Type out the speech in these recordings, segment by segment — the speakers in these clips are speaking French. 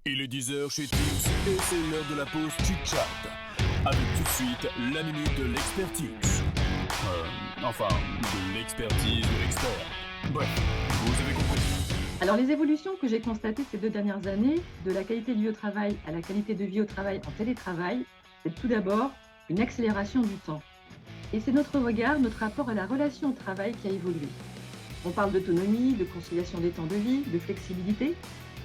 Il est 10 h chez Tips et c'est l'heure de la pause chit-chat. Avec tout de suite la minute de l'expertise. Enfin, de l'expertise de l'expert. Bref, vous avez compris. Alors, les évolutions que j'ai constatées ces 2 dernières années, de la qualité de vie au travail à la qualité de vie au travail en télétravail, c'est tout d'abord une accélération du temps. Et c'est notre regard, notre rapport à la relation au travail qui a évolué. On parle d'autonomie, de conciliation des temps de vie, de flexibilité.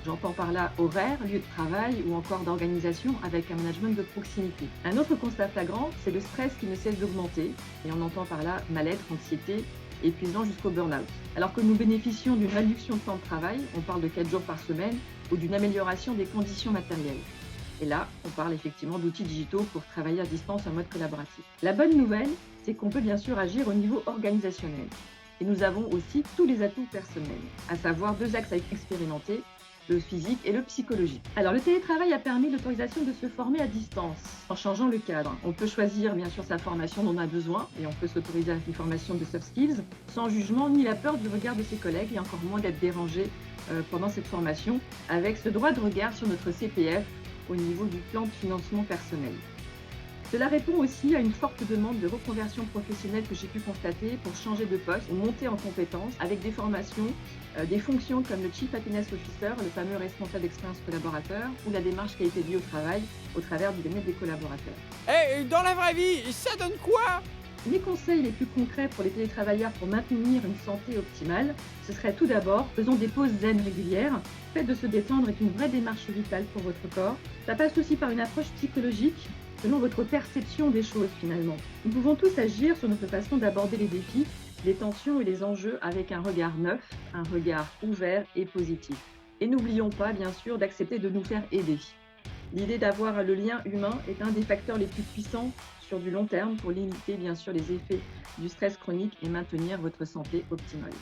J'entends par là horaire, lieu de travail ou encore d'organisation avec un management de proximité. Un autre constat flagrant, c'est le stress qui ne cesse d'augmenter et on entend par là mal-être, anxiété, épuisant jusqu'au burn-out. Alors que nous bénéficions d'une réduction de temps de travail, on parle de 4 jours par semaine, ou d'une amélioration des conditions matérielles. Et là, on parle effectivement d'outils digitaux pour travailler à distance en mode collaboratif. La bonne nouvelle, c'est qu'on peut bien sûr agir au niveau organisationnel. Et nous avons aussi tous les atouts personnels, à savoir 2 axes à expérimenter, le physique et le psychologique. Alors, le télétravail a permis l'autorisation de se former à distance, en changeant le cadre. On peut choisir bien sûr sa formation dont on a besoin, et on peut s'autoriser à une formation de soft skills, sans jugement ni la peur du regard de ses collègues, et encore moins d'être dérangé pendant cette formation, avec ce droit de regard sur notre CPF au niveau du plan de financement personnel. Cela répond aussi à une forte demande de reconversion professionnelle que j'ai pu constater pour changer de poste ou monter en compétences avec des formations, des fonctions comme le Chief Happiness Officer, le fameux responsable d'expérience collaborateur, ou la démarche qualité de vie au travail au travers du bien-être des collaborateurs. Dans la vraie vie, ça donne quoi? Les conseils les plus concrets pour les télétravailleurs pour maintenir une santé optimale, ce serait tout d'abord, faisons des pauses zen régulières. Le fait de se détendre est une vraie démarche vitale pour votre corps. Ça passe aussi par une approche psychologique, selon votre perception des choses finalement. Nous pouvons tous agir sur notre façon d'aborder les défis, les tensions et les enjeux avec un regard neuf, un regard ouvert et positif. Et n'oublions pas bien sûr d'accepter de nous faire aider. L'idée d'avoir le lien humain est un des facteurs les plus puissants sur du long terme pour limiter bien sûr les effets du stress chronique et maintenir votre santé optimale.